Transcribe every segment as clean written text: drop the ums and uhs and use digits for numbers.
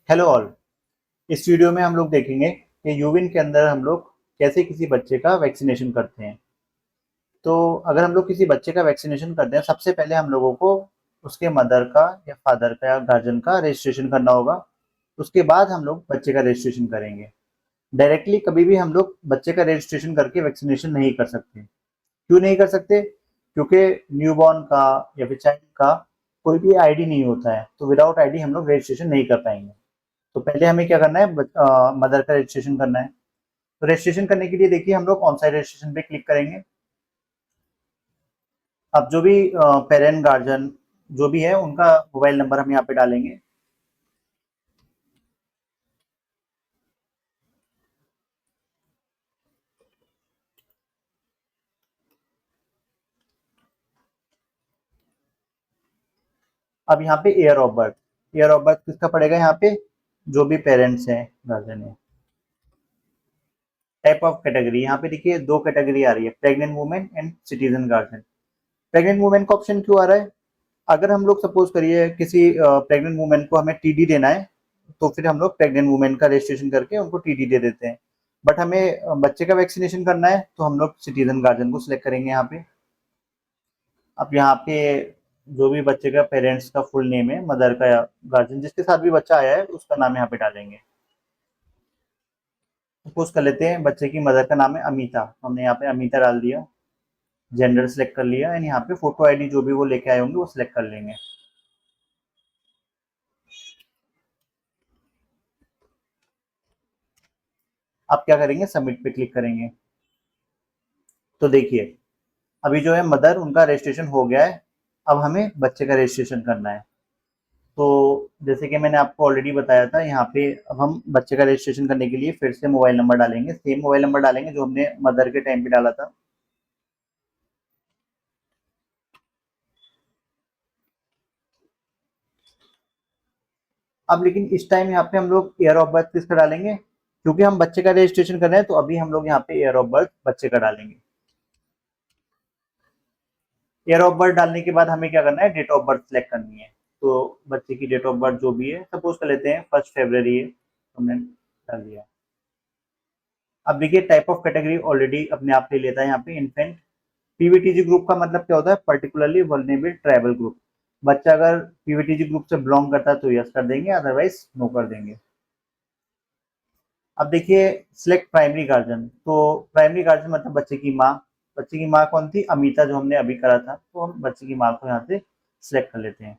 Hello all. इस video में हम लोग देखेंगे कि यूविन के अंदर हम लोग कैसे किसी बच्चे का वैक्सीनेशन करते हैं। तो अगर हम लोग किसी बच्चे का वैक्सीनेशन करते हैं, सबसे पहले हम लोगों को उसके मदर का या फादर का या गार्जियन का रजिस्ट्रेशन करना होगा। उसके बाद हम लोग बच्चे का रजिस्ट्रेशन करेंगे। डायरेक्टली कभी भी हम लोग बच्चे का रजिस्ट्रेशन करके वैक्सीनेशन नहीं कर सकते। क्यों नहीं कर सकते? क्योंकि न्यूबॉर्न का या फिर चाइल्ड का कोई भी आईडी नहीं होता है, तो विदाउट आईडी हम लोग रजिस्ट्रेशन नहीं कर पाएंगे। तो पहले हमें क्या करना है, मदर का रजिस्ट्रेशन करना है। तो रजिस्ट्रेशन करने के लिए देखिए हम लोग ऑन साइट रजिस्ट्रेशन पे क्लिक करेंगे। अब जो भी पेरेंट गार्जियन जो भी है उनका मोबाइल नंबर हम यहाँ पे डालेंगे। अब यहाँ पे ईयर ऑफ बर्थ किसका पड़ेगा? यहाँ पे जो भी पेरेंट्स हैं, गार्जियन है। टाइप ऑफ कैटेगरी यहाँ पे देखिए दो कैटेगरी आ रही है, pregnant women and citizen guardian. Pregnant women का ऑप्शन क्यों आ रहा है? अगर हम लोग सपोज करिए किसी प्रेग्नेंट वुमेन को हमें टीडी देना है, तो फिर हम लोग प्रेग्नेंट वुमेन का रजिस्ट्रेशन करके उनको टीडी दे देते हैं। बट हमें बच्चे का वैक्सीनेशन करना है तो हम लोग सिटीजन गार्जियन को सिलेक्ट करेंगे यहाँ पे। अब यहाँ पे जो भी बच्चे का पेरेंट्स का फुल नेम है, मदर का या गार्जियन जिसके साथ भी बच्चा आया है उसका नाम यहाँ पे डालेंगे। सपोज कर लेते हैं बच्चे की मदर का नाम है अमीता, हमने यहाँ पे अमीता डाल दिया। जेंडर सेलेक्ट कर लिया एंड यहाँ पे फोटो आईडी जो भी वो लेके आए होंगे वो सिलेक्ट कर लेंगे। अब क्या करेंगे, सबमिट पे क्लिक करेंगे। तो देखिए अभी जो है मदर उनका रजिस्ट्रेशन हो गया है। अब हमें बच्चे का रजिस्ट्रेशन करना है। तो जैसे कि मैंने आपको ऑलरेडी बताया था, यहाँ पे अब हम बच्चे का रजिस्ट्रेशन करने के लिए फिर से मोबाइल नंबर डालेंगे, सेम मोबाइल नंबर डालेंगे जो हमने मदर के टाइम पे डाला था। अब लेकिन इस टाइम यहाँ पे हम लोग ईयर ऑफ बर्थ किसका डालेंगे? क्योंकि हम बच्चे का रजिस्ट्रेशन कर रहे हैं तो अभी हम लोग यहाँ पे ईयर ऑफ बर्थ बच्चे का डालेंगे। ईयर ऑफ बर्थ डालने के बाद हमें क्या करना है, डेट ऑफ बर्थ सेलेक्ट करनी है। तो बच्चे की डेट ऑफ बर्थ जो भी है, सपोज कर लेते हैं 1 फरवरी है, हमने डाल दिया। अब देखिए टाइप ऑफ कैटेगरी ऑलरेडी अपने आप ले लेता है यहाँ पे, इन्फेंट। पीवीटीजी ग्रुप का मतलब क्या होता है? Particularly vulnerable tribal group. बच्चा अगर पीवीटीजी ग्रुप से बिलोंग करता है तो यस कर देंगे, अदरवाइज नो कर देंगे। अब देखिए सिलेक्ट प्राइमरी गार्जियन, तो प्राइमरी गार्जियन मतलब बच्चे की माँ। बच्चे की माँ कौन थी? अमीता, जो हमने अभी करा था। तो हम बच्चे की माँ को यहाँ से सिलेक्ट कर लेते हैं।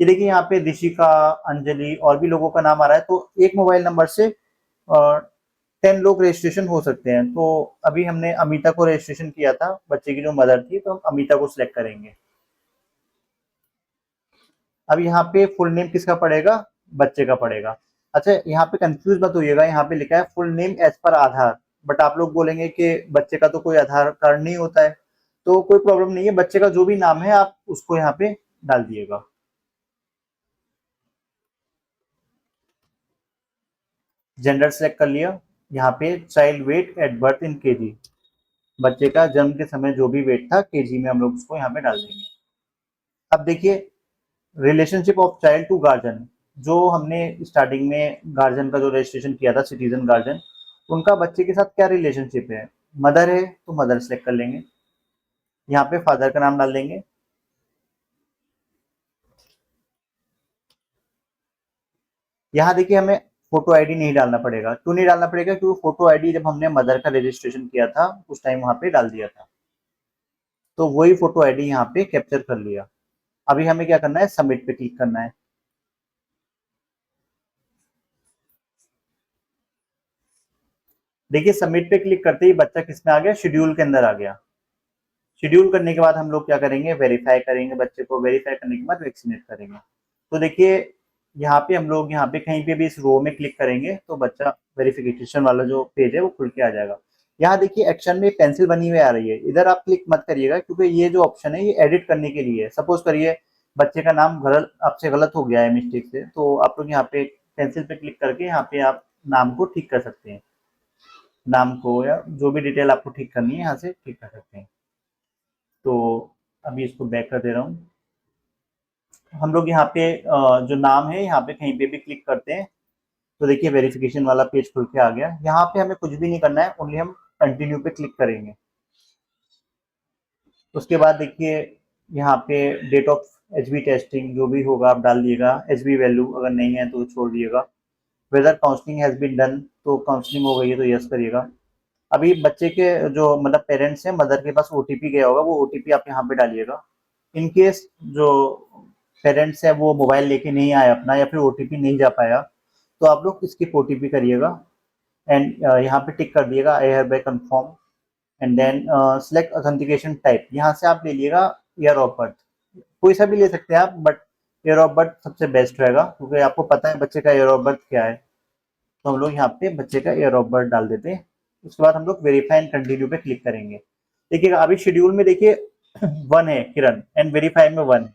ये देखिए यहाँ पे ऋषिका, अंजलि और भी लोगों का नाम आ रहा है। तो एक मोबाइल नंबर से 10 लोग रजिस्ट्रेशन हो सकते हैं। तो अभी हमने अमीता को रजिस्ट्रेशन किया था, बच्चे की जो मदर थी, तो हम अमीता को सिलेक्ट करेंगे। अब यहाँ पे फुल नेम किसका पड़ेगा? बच्चे का पड़ेगा। अच्छा यहाँ पे कंफ्यूज मत होइएगा, यहाँ पे लिखा है full name as per Aadhaar, but आप लोग बोलेंगे कि बच्चे का तो कोई आधार कार्ड नहीं होता है। तो कोई प्रॉब्लम नहीं है, बच्चे का जो भी नाम है आप उसको यहाँ पे डाल दिएगा। जेंडर सेलेक्ट कर लिया। यहाँ पे child weight at birth in kg, बच्चे का जन्म के समय जो भी वेट था केजी में हम लोग उसको यहाँ पे डाल देंगे। अब देखिए relationship of child to guardian, जो हमने स्टार्टिंग में गार्जियन का जो रजिस्ट्रेशन किया था, सिटीजन गार्जियन, उनका बच्चे के साथ क्या रिलेशनशिप है? मदर है तो मदर सेलेक्ट कर लेंगे। यहाँ पे फादर का नाम डाल देंगे। यहाँ देखिए हमें फोटो आईडी नहीं डालना पड़ेगा। क्यों नहीं डालना पड़ेगा? क्योंकि फोटो आईडी जब हमने मदर का रजिस्ट्रेशन किया था उस टाइम वहां पे डाल दिया था। तो वही फोटो आईडी यहाँ पे कैप्चर कर लिया। अभी हमें क्या करना है, सबमिट पे क्लिक करना है। देखिए सबमिट पे क्लिक करते ही बच्चा किसमें आ गया? शेड्यूल के अंदर आ गया। शेड्यूल करने के बाद हम लोग क्या करेंगे, वेरीफाई करेंगे बच्चे को। वेरीफाई करने के बाद वैक्सीनेट करेंगे। तो देखिए यहाँ पे हम लोग यहाँ पे कहीं पे भी इस रो में क्लिक करेंगे तो बच्चा वेरिफिकेशन वाला जो पेज है वो खुल के आ जाएगा। यहाँ देखिए एक्शन में पेंसिल बनी हुई आ रही है, इधर आप क्लिक मत करिएगा क्योंकि ये जो ऑप्शन है ये एडिट करने के लिए है। सपोज करिए बच्चे का नाम गलत आपसे गलत हो गया है मिस्टेक से, तो आप लोग यहाँ पे पेंसिल पे क्लिक करके यहाँ पे आप नाम को ठीक कर सकते हैं। नाम को या जो भी डिटेल आपको ठीक करनी है यहाँ से ठीक कर सकते हैं। तो अभी इसको बैक कर दे रहा हूँ। हम लोग यहाँ पे जो नाम है यहाँ पे कहीं पे भी क्लिक करते हैं तो देखिए वेरिफिकेशन वाला पेज खुल के आ गया। यहाँ पे हमें कुछ भी नहीं करना है, ओनली हम कंटिन्यू पे क्लिक करेंगे। उसके बाद देखिए यहाँ पे डेट ऑफ एचबी टेस्टिंग जो भी होगा आप डाल दिएगा, एचबी वैल्यू अगर नहीं है तो छोड़ दिएगा। Whether counselling has been done, तो काउंसलिंग हो गई है तो यस करिएगा। अभी बच्चे के जो मतलब पेरेंट्स हैं, मदर के पास ओटीपी गया होगा, वो ओटीपी आप यहाँ पे डालिएगा। इन केस जो पेरेंट्स है वो मोबाइल लेके नहीं आया अपना, या फिर ओटीपी नहीं जा पाया, तो आप लोग स्किप ओटीपी करिएगा एंड यहाँ पे टिक कर दिएगा I have by confirm and then select authentication type. यहाँ से आप ले लिएगा ईयर ऑफ बर्थ, कोई सा भी ले सकते हैं आप, बट ईयर ऑफ बर्थ सबसे बेस्ट रहेगा क्योंकि आपको पता है बच्चे का ईयर ऑफ बर्थ क्या है। तो हम लोग यहाँ पे बच्चे का ईयर ऑफ बर्थ डाल देते हैं। उसके बाद हम लोग वेरीफाई एंड कंटिन्यू पे क्लिक करेंगे। देखिएगा अभी शेड्यूल में देखिए 1 है किरण एंड वेरीफाई में 1 है।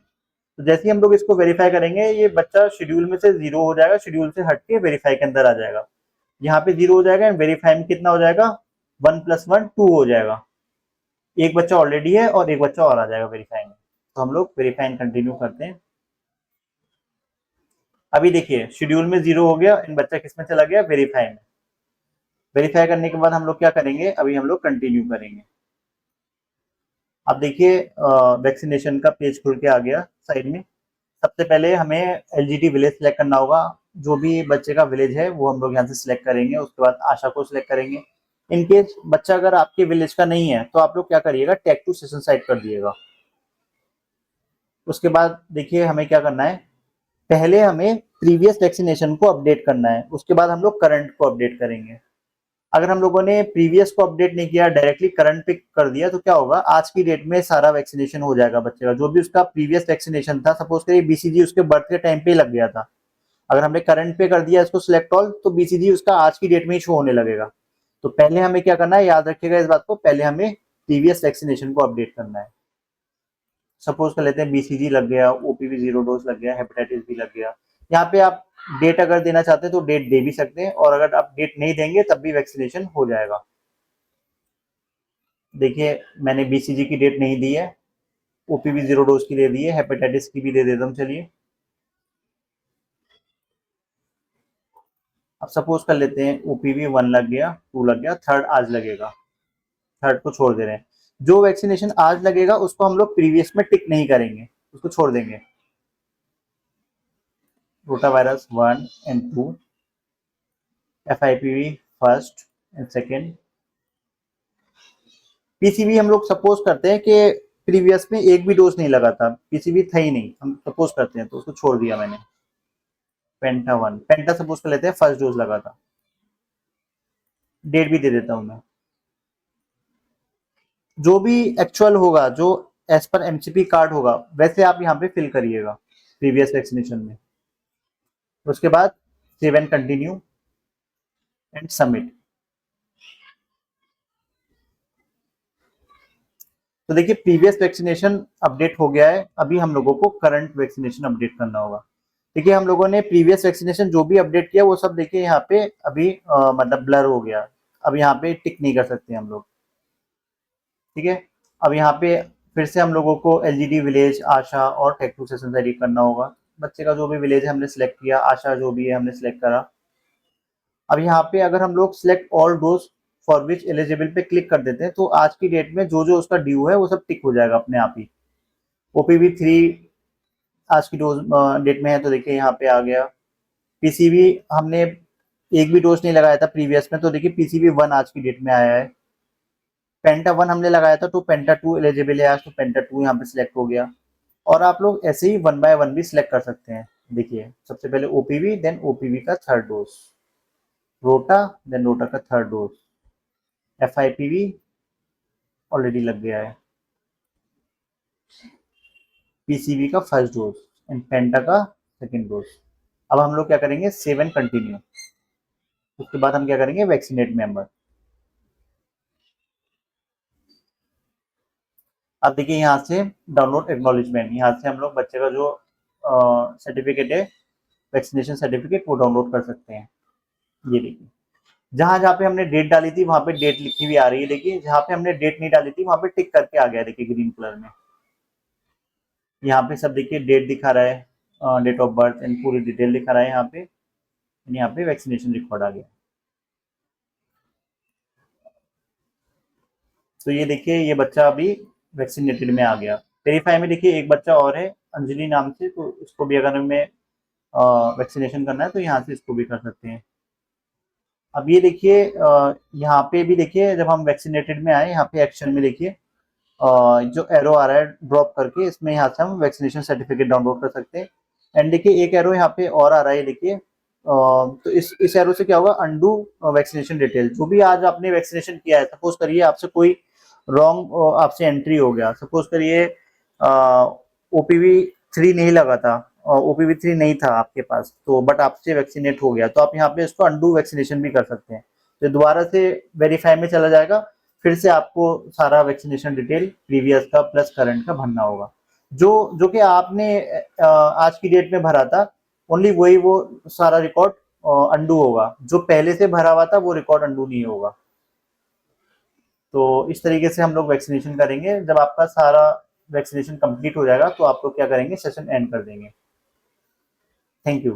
तो जैसे ही हम लोग इसको वेरीफाई करेंगे ये बच्चा शेड्यूल में से 0 हो जाएगा, शेड्यूल से हट के वेरीफाई के अंदर आ जाएगा। यहाँ पे 0 हो जाएगा एंड वेरीफाई में कितना हो जाएगा, 1 + 1 2 हो जाएगा। एक बच्चा ऑलरेडी है और एक बच्चा और आ जाएगा वेरीफाई में। तो हम लोग वेरीफाई एंड कंटिन्यू करते हैं। अभी देखिए शेड्यूल में 0 हो गया एंड बच्चा किस में चला गया, वेरीफाई में। वेरीफाई करने के बाद हम लोग क्या करेंगे, अभी हम लोग कंटिन्यू करेंगे। अब देखिए वैक्सीनेशन का पेज खुल के आ गया साइड में। सबसे पहले हमें एलजीडी विलेज सेलेक्ट करना होगा। जो भी बच्चे का विलेज है वो हम लोग यहाँ से सिलेक्ट करेंगे। उसके बाद आशा को सिलेक्ट करेंगे। इनकेस बच्चा अगर आपके विलेज का नहीं है तो आप लोग क्या करिएगा, टैग टू सेशन साइड कर दिएगा। उसके बाद देखिए हमें क्या करना है, पहले हमें प्रीवियस वैक्सीनेशन को अपडेट करना है, उसके बाद हम लोग करंट को अपडेट करेंगे। अगर हम लोगों ने प्रीवियस को अपडेट नहीं किया, डायरेक्टली करंट पे कर दिया, तो क्या होगा, आज की डेट में सारा वैक्सीनेशन हो जाएगा बच्चे का। जो भी उसका प्रीवियस वैक्सीनेशन था, सपोज करिए बीसीजी उसके बर्थ के टाइम पे ही लग गया था, अगर हमने करंट पे कर दिया इसको सिलेक्ट ऑल, तो बीसीजी उसका आज की डेट में ही शो होने लगेगा। तो पहले हमें क्या करना है, याद रखिएगा इस बात को, पहले हमें प्रीवियस वैक्सीनेशन को अपडेट करना है। सपोज कर लेते हैं बीसीजी लग गया, ओपीवी 0 डोज लग गया, हेपेटाइटिस बी लग गया। यहाँ पे आप डेट अगर देना चाहते हैं तो डेट दे भी सकते हैं, और अगर आप डेट नहीं देंगे तब भी वैक्सीनेशन हो जाएगा। देखिए मैंने बीसीजी की डेट नहीं दी है, ओपीवी 0 डोज की दे दी है, हेपेटाइटिस की भी दे देता हूँ। चलिए अब सपोज कर लेते हैं ओपीवी 1 लग गया, 2 लग गया, थर्ड आज लगेगा, थर्ड को छोड़ दे रहे हैं। जो वैक्सीनेशन आज लगेगा उसको हम लोग प्रीवियस में टिक नहीं करेंगे, उसको छोड़ देंगे। Rota virus 1 and 2, fIPV first and second, PCB हम लोग सपोज करते हैं कि प्रीवियस में एक भी डोज नहीं लगा था, पीसीबी था ही नहीं, हम सपोज करते हैं तो उसको छोड़ दिया मैंने। पेंटा 1, पेंटा सपोज कर लेते हैं फर्स्ट डोज लगा था, डेट भी दे देता हूं मैं। जो भी एक्चुअल होगा, जो एज पर एमसीपी कार्ड होगा, वैसे आप यहाँ पे फिल करिएगा प्रीवियस वैक्सीनेशन में। उसके बाद save and continue and submit. तो देखिए प्रीवियस वैक्सीनेशन अपडेट हो गया है, अभी हम लोगों को करंट वैक्सीनेशन अपडेट करना होगा। देखिए हम लोगों ने प्रीवियस वैक्सीनेशन जो भी अपडेट किया वो सब देखिए यहाँ पे अभी मतलब ब्लर हो गया, अब यहाँ पे टिक नहीं कर सकते हम लोग। ठीक है, अब यहाँ पे फिर से हम लोगों को एलजीडी विलेज, आशा और टेक टू सेशन रेडी करना होगा। बच्चे का जो भी विलेज है हमने सेलेक्ट किया, आशा जो भी है हमने सेलेक्ट करा। अब यहाँ पे अगर हम लोग select all dose for which eligible पे क्लिक कर देते हैं, तो आज की डेट में जो जो उसका ड्यू है वो सब टिक हो जाएगा अपने आप ही। ओपीवी 3 आज की डोज डेट में है, तो देखिए यहाँ पे आ गया। पीसीबी हमने एक भी डोज नहीं लगाया था प्रीवियस में, तो देखिए पीसीबी 1 आज की डेट में आया है। पेंटा 1 हमने लगाया था, तो पेंटा 2 एलिजिबल है आज, तो पेंटा 2 यहाँ पे सिलेक्ट हो गया। और आप लोग ऐसे ही 1 बाय 1 भी सिलेक्ट कर सकते हैं। देखिए सबसे पहले ओपीवी, देन ओपीवी का थर्ड डोज, रोटा, देन रोटा का थर्ड डोज, एफआईपीवी ऑलरेडी लग गया है, पीसीबी का फर्स्ट डोज एंड पेंटा का सेकेंड डोज। अब हम लोग क्या करेंगे, सेव एंड कंटिन्यू। उसके बाद हम क्या करेंगे, वैक्सीनेट मेंबर। अब देखिए यहाँ से डाउनलोड एक्नॉलेजमेंट, यहाँ से हम लोग बच्चे का जो सर्टिफिकेट है, वैक्सीनेशन सर्टिफिकेट, वो डाउनलोड कर सकते हैं। ये देखिए जहां जहाँ पे हमने डेट डाली थी वहां पे डेट लिखी हुई आ रही है। देखिए जहाँ पे हमने डेट नहीं डाली थी वहां पे टिक करके आ गया, देखिए ग्रीन कलर में। यहाँ पे सब देखिए डेट दिखा रहा है, डेट ऑफ बर्थ एंड पूरी डिटेल दिखा रहा है यहाँ पे। यहाँ पे वैक्सीनेशन रिकॉर्ड आ गया। तो ये देखिए ये बच्चा अभी वैक्सीनेटेड में आ गया। वेरीफाई में देखिए एक बच्चा और है अंजलि नाम से, तो इसको भी अगर हमें वैक्सीनेशन करना है तो यहाँ से इसको भी कर सकते हैं। अब ये देखिए यहाँ पे भी देखिए जब हम वैक्सीनेटेड में आए यहाँ पे एक्शन में देखिए जो एरो आ रहा है ड्रॉप करके, इसमें यहाँ से हम वैक्सीनेशन सर्टिफिकेट डाउनलोड कर सकते हैं। एंड देखिए एक एरो यहाँ पे और आ रहा है देखिए, तो इस एरो से क्या होगा, अंडू वैक्सीनेशन डिटेल। जो भी आज आपने वैक्सीनेशन किया है, सपोज करिए आपसे कोई रॉन्ग आपसे एंट्री हो गया, सपोज करिए ओपीवी 3 नहीं लगा था, ओपीवी 3 नहीं था आपके पास, तो बट आपसे वैक्सीनेट हो गया, तो आप यहाँ पे इसको अंडू वैक्सीनेशन भी कर सकते हैं। तो दोबारा से वेरीफाई में चला जाएगा, फिर से आपको सारा वैक्सीनेशन डिटेल प्रीवियस का प्लस करंट का भरना होगा। जो जो कि आपने आज की डेट में भरा था, ओनली वही वो सारा रिकॉर्ड अंडू होगा। जो पहले से भरा हुआ था वो रिकॉर्ड अंडू नहीं होगा। तो इस तरीके से हम लोग वैक्सीनेशन करेंगे। जब आपका सारा वैक्सीनेशन कंप्लीट हो जाएगा तो आप लोग क्या करेंगे, सेशन एंड कर देंगे। Thank you.